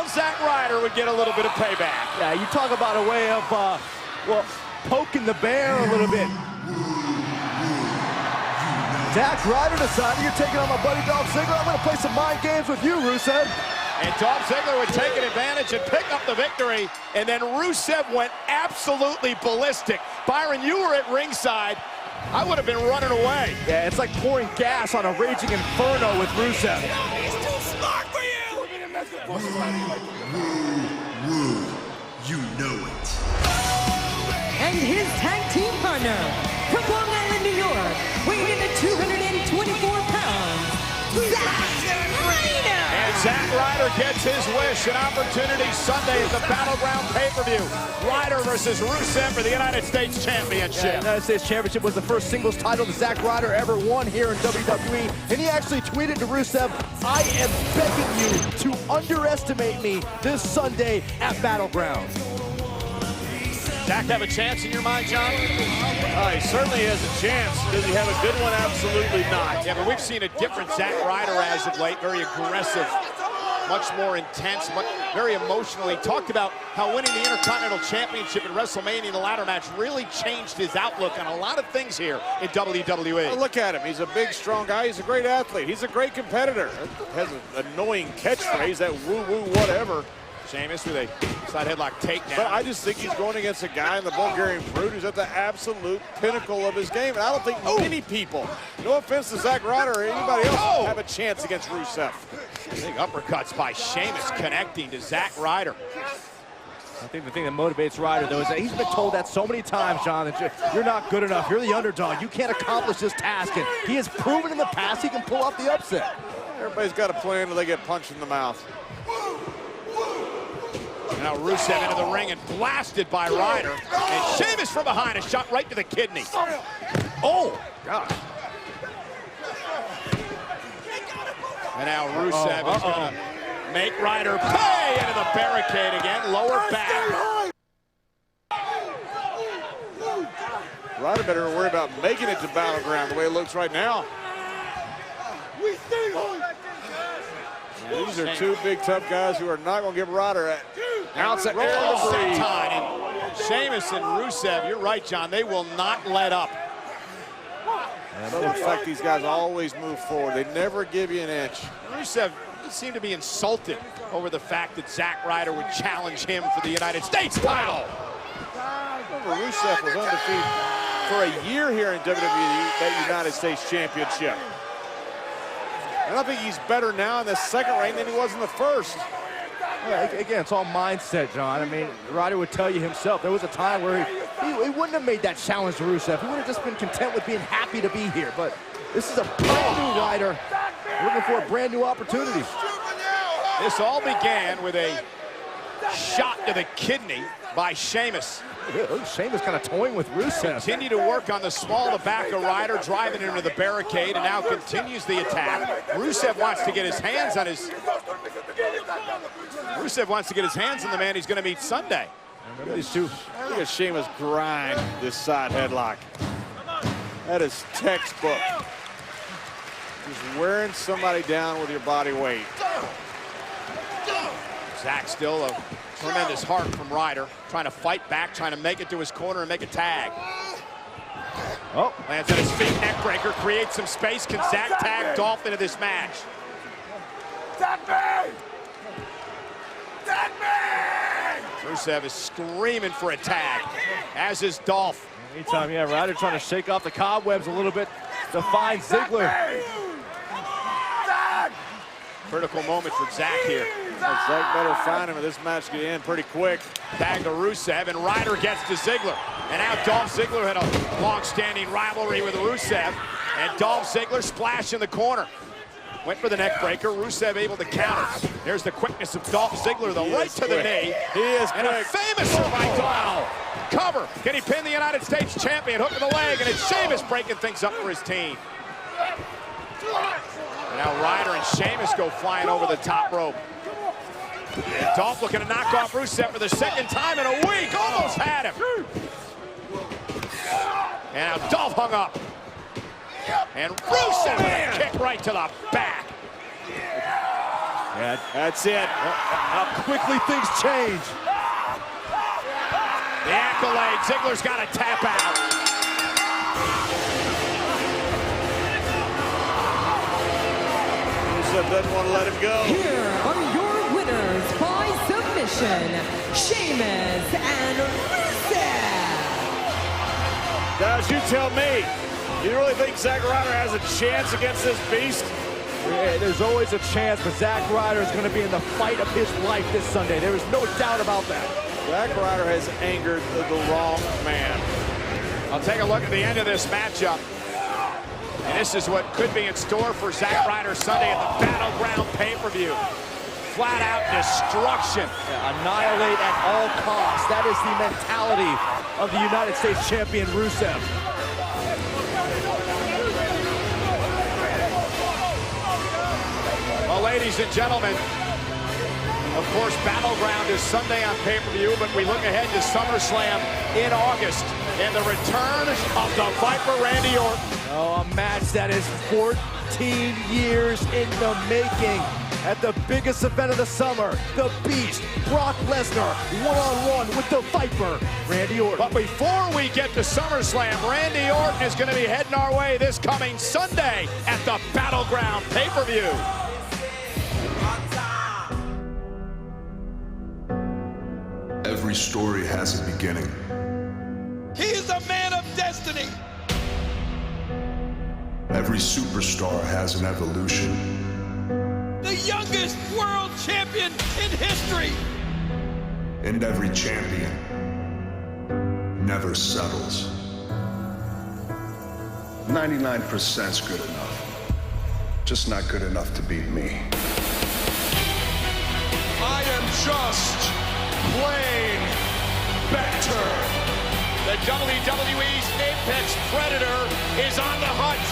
Dolph Zack Ryder would get a little bit of payback. Yeah, you talk about a way of, well, poking the bear a little bit. Zack Ryder decided, you're taking on my buddy Dolph Ziggler. I'm going to play some mind games with you, Rusev. And Dolph Ziggler would take an advantage and pick up the victory. And then Rusev went absolutely ballistic. Byron, you were at ringside. I would have been running away. Yeah, it's like pouring gas on a raging inferno with Rusev. He's too smart for you! You know it. And his tag team partner, from Long Island, New York, weighing in at 224 pounds, Zack Ryder! And Zack Ryder gets his wish, an opportunity Sunday at the Battleground pay-per-view. Ryder versus Rusev for the United States Championship. Yeah, the United States Championship was the first singles title that Zack Ryder ever won here in WWE. And he actually tweeted to Rusev, I am begging you to underestimate me this Sunday at Battleground. Zack have a chance in your mind, John? He certainly has a chance. Does he have a good one? Absolutely not. Yeah, but we've seen a different Zack Ryder as of late. Very aggressive, much more intense, very emotional. He talked about how winning the Intercontinental Championship at WrestleMania in the ladder match really changed his outlook on a lot of things here in WWE. Well, look at him. He's a big, strong guy. He's a great athlete. He's a great competitor. Has an annoying catchphrase, that woo-woo whatever. Sheamus with a side headlock takedown. But I just think he's going against a guy in the Bulgarian Brute who's at the absolute pinnacle of his game. And I don't think many people, no offense to Zack Ryder or anybody else, have a chance against Rusev. Big uppercuts by Sheamus connecting to Zack Ryder. I think the thing that motivates Ryder, though, is that he's been told that so many times, John, that you're not good enough. You're the underdog. You can't accomplish this task. And he has proven in the past he can pull off the upset. Everybody's got a plan until they get punched in the mouth. Now Rusev into the ring and blasted by Ryder. And Sheamus from behind, a shot right to the kidney. Oh, God. And now Rusev is going to make Ryder pay into the barricade again. Lower back. Ryder better worry about making it to Battleground the way it looks right now. These are two big, tough guys who are not going to give Ryder an ounce of air to breathe. And Sheamus and Rusev, you're right, John, they will not let up. But in fact, these guys always move forward. They never give you an inch. Rusev seemed to be insulted over the fact that Zack Ryder would challenge him for the United States title. Remember, Rusev was undefeated for a year here in WWE, that United States Championship. And I think he's better now in the second reign than he was in the first. Yeah, again, it's all mindset, John. I mean, Ryder would tell you himself, there was a time where he wouldn't have made that challenge to Rusev. He would have just been content with being happy to be here. But this is a brand new Ryder looking for a brand new opportunity. This all began with a shot to the kidney by Sheamus. Yeah, Sheamus kind of toying with Rusev. Continue to work on the small of the back of Ryder, driving into the barricade, and now continues the attack. Rusev wants to get his hands on the man he's going to meet Sunday. Remember these two. Look at Sheamus grind this side headlock. That is textbook. Just wearing somebody down with your body weight. Zack still a tremendous heart from Ryder, trying to fight back, trying to make it to his corner and make a tag. Oh, lands on his feet, neck breaker, creates some space. Can Zack tag Dolph into this match? Rusev is screaming for a tag, as is Dolph. Anytime, yeah, Ryder trying to shake off the cobwebs a little bit to find Ziggler. Critical moment for Zack here. Zack better find him, and this match could end pretty quick. Tag to Rusev, and Ryder gets to Ziggler. And now Dolph Ziggler had a long-standing rivalry with Rusev, and Dolph Ziggler splash in the corner. Went for the neck breaker. Rusev able to counter. There's the quickness of Dolph Ziggler, the right to the knee. He is quick. And a famous by Dolph. Cover. Can he pin the United States champion? Hook to the leg, and it's Sheamus breaking things up for his team. And now Ryder and Sheamus go flying over the top rope. And Dolph looking to knock off Rusev for the second time in a week. Almost had him. And now Dolph hung up. And Rusev with a kick right to the back. Yeah, That's it. how quickly things change. The accolade, Ziggler's got to tap out. Rusev doesn't want to let him go. Here are your winners by submission, Sheamus and Rusev. Daz, you tell me. You really think Zack Ryder has a chance against this beast? Yeah, there's always a chance, but Zack Ryder is going to be in the fight of his life this Sunday. There is no doubt about that. Zack Ryder has angered the wrong man. I'll take a look at the end of this matchup. And this is what could be in store for Zack Ryder Sunday at the Battleground pay-per-view. Flat out destruction. Yeah, annihilate at all costs. That is the mentality of the United States champion Rusev. Well, ladies and gentlemen, of course, Battleground is Sunday on pay-per-view, but we look ahead to SummerSlam in August and the return of the Viper Randy Orton. Oh, a match that is 14 years in the making. At the biggest event of the summer, the Beast, Brock Lesnar, one-on-one with the Viper, Randy Orton. But before we get to SummerSlam, Randy Orton is going to be heading our way this coming Sunday at the Battleground pay-per-view. Every story has a beginning. He is a man of destiny. Every superstar has an evolution. The youngest world champion in history. And every champion never settles. 99%'s good enough. Just not good enough to beat me. I am just plain better. The WWE's Apex Predator is on the hunt.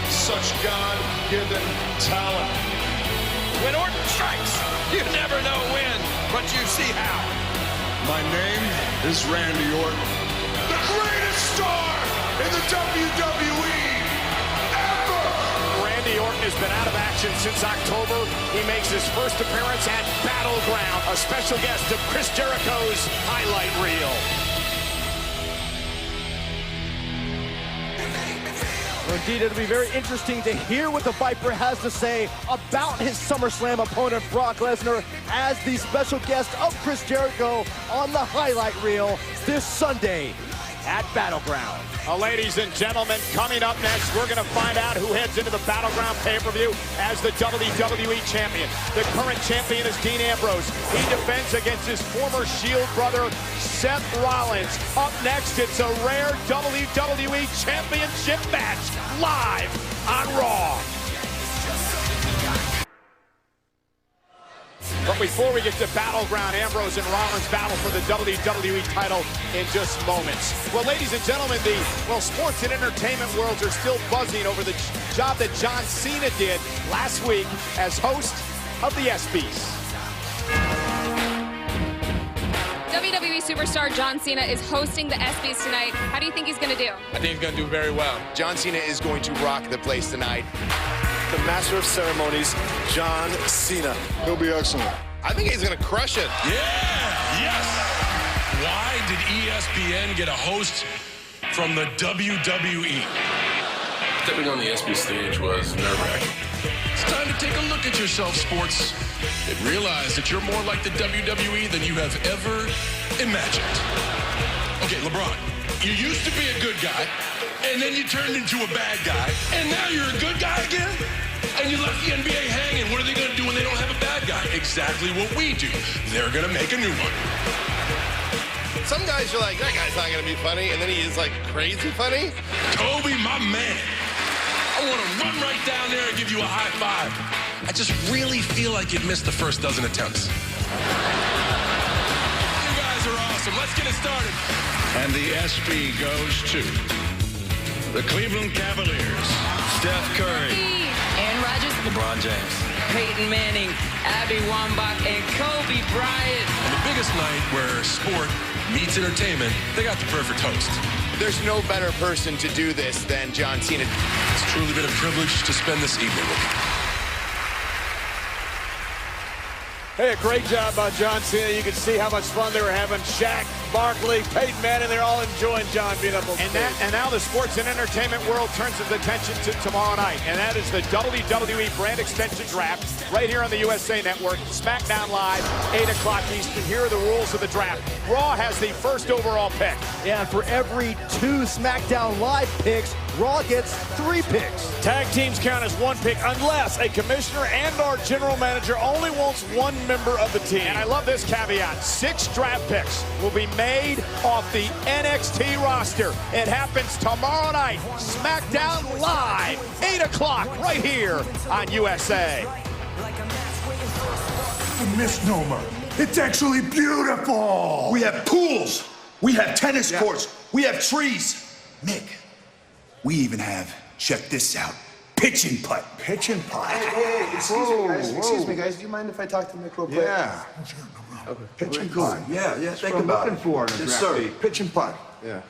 Such God-given talent. When Orton strikes, you never know when, but you see how. My name is Randy Orton. The greatest star in the WWE ever! Randy Orton has been out of action since October. He makes his first appearance at Battleground, a special guest of Chris Jericho's highlight reel. Indeed, it'll be very interesting to hear what the Viper has to say about his SummerSlam opponent, Brock Lesnar, as the special guest of Chris Jericho on the highlight reel this Sunday at Battleground. Ladies and gentlemen, coming up next, we're going to find out who heads into the Battleground pay-per-view as the WWE Champion. The current champion is Dean Ambrose. He defends against his former Shield brother, Seth Rollins. Up next, it's a rare WWE Championship match live on Raw. But before we get to Battleground, Ambrose and Rollins battle for the WWE title in just moments. Well, ladies and gentlemen, the sports and entertainment worlds are still buzzing over the job that John Cena did last week as host of the ESPYs. WWE superstar John Cena is hosting the ESPYs tonight. How do you think he's going to do? I think he's going to do very well. John Cena is going to rock the place tonight. The master of ceremonies, John Cena. He'll be excellent. I think he's going to crush it. Yeah, yes. Why did ESPN get a host from the WWE? Stepping on the ESPY stage was nerve-wracking. It's time to take a look at yourself, sports, and realize that you're more like the WWE than you have ever imagined. Okay, LeBron, you used to be a good guy, and then you turned into a bad guy, and now you're a good guy again? And you left the NBA hanging. What are they going to do when they don't have a bad guy? Exactly what we do. They're going to make a new one. Some guys you're like, that guy's not going to be funny, and then he is like crazy funny. Kobe, my man. I want to run right down there and give you a high five. I just really feel like you'd missed the first dozen attempts. You guys are awesome. Let's get it started. And the ESPY goes to the Cleveland Cavaliers. Steph Curry. Aaron Rodgers. LeBron James. Peyton Manning, Abby Wambach, and Kobe Bryant. On the biggest night where sport meets entertainment, they got the perfect host. There's no better person to do this than John Cena. It's truly been a privilege to spend this evening with you. Hey, a great job by John Cena. You can see how much fun they were having. Shaq, Barkley, Peyton Manning, they're all enjoying John being up on stage. And now the sports and entertainment world turns its attention to tomorrow night, and that is the WWE Brand Extension Draft right here on the USA Network. SmackDown Live, 8 o'clock Eastern. Here are the rules of the draft. Raw has the first overall pick. Yeah, and for every 2 SmackDown Live picks, Raw gets 3 picks. Tag teams count as 1 pick unless a commissioner and/or general manager only wants 1 member of the team. And I love this caveat. 6 draft picks will be made off the NXT roster. It happens tomorrow night. SmackDown Live, 8 o'clock, right here on USA. A misnomer. It's actually beautiful. We have pools. We have tennis courts. We have trees. Mick, we even have, check this out, pitch and putt. Pitch and putt. Hey, excuse me, guys. Excuse me, guys. Do you mind if I talk to Mick real quick? Yeah. Okay. Pitch and putt. Yeah. Think what I'm about looking it. for in a Yes, draft sir. pick. Pitch and putt. Yeah.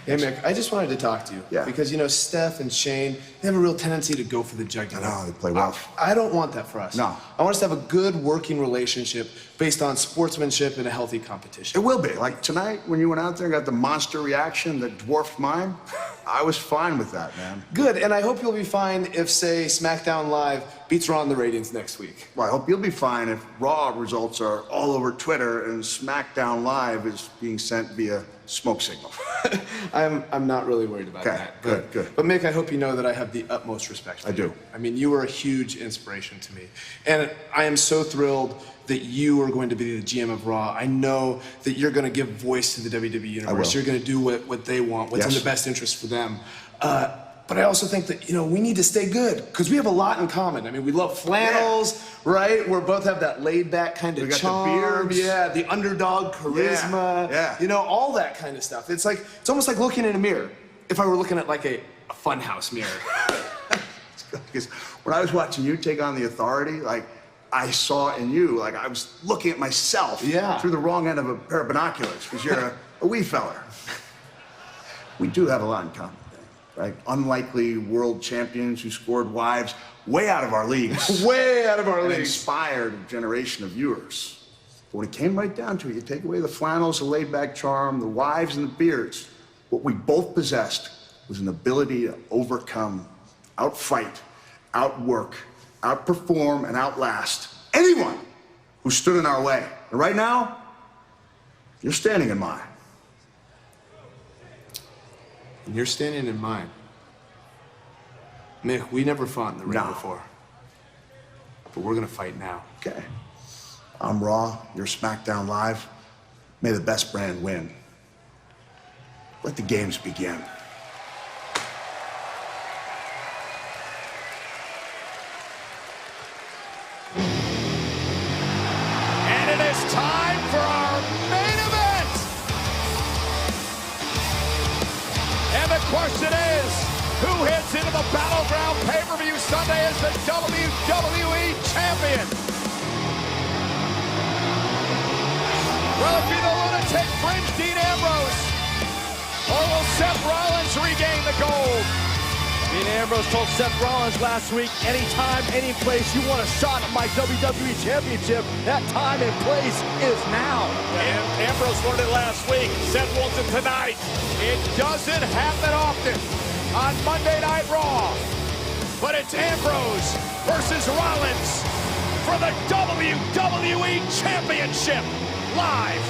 Hey, Mick, I just wanted to talk to you. Yeah. Because, you know, Steph and Shane, they have a real tendency to go for the jugular. I know, they play rough. I don't want that for us. No. I want us to have a good working relationship based on sportsmanship and a healthy competition. It will be. Like tonight, when you went out there and got the monster reaction that dwarfed mine, I was fine with that, man. Good, and I hope you'll be fine if, say, SmackDown Live beats Raw in the ratings next week. Well, I hope you'll be fine if Raw results are all over Twitter and SmackDown Live is being sent via smoke signal. I'm not really worried about Okay, that. good. But Mick, I hope you know that I have the utmost respect for you. I do. I mean, you were a huge inspiration to me. And I am so thrilled that you are going to be the GM of Raw. I know that you're going to give voice to the WWE Universe. You're going to do what they want, what's in the best interest for them. But I also think that, you know, we need to stay good because we have a lot in common. I mean, we love flannels, right? We both have that laid-back kind of charm. We got the beards. Yeah, the underdog charisma. Yeah. You know, all that kind of stuff. It's almost like looking in a mirror. If I were looking at like a funhouse mirror. Because when I was watching you take on the Authority, like, I saw in you, like, I was looking at myself through the wrong end of a pair of binoculars because you're a wee feller. We do have a lot in common. Right? Unlikely world champions who scored wives way out of our leagues. Way out of our leagues. Inspired a generation of viewers. But when it came right down to it, you take away the flannels, the laid-back charm, the wives, and the beards. What we both possessed was an ability to overcome, outfight, outwork, outperform, and outlast anyone who stood in our way. And right now, you're standing in mine. And you're standing in mine. Mick, we never fought in the ring before. But we're gonna fight now. Okay. I'm Raw, you're SmackDown Live. May the best brand win. Let the games begin. And it is time for our main event. And the question is, who heads into the Battleground pay-per-view Sunday as the WWE Champion? Will it be the lunatic Fringe Dean Ambrose? Or will Seth Rollins regain the gold? Dean Ambrose told Seth Rollins last week, anytime, any place you want a shot at my WWE Championship, that time and place is now. And Ambrose learned it last week. Seth wants it tonight. It doesn't happen often on Monday Night Raw, but it's Ambrose versus Rollins for the WWE Championship live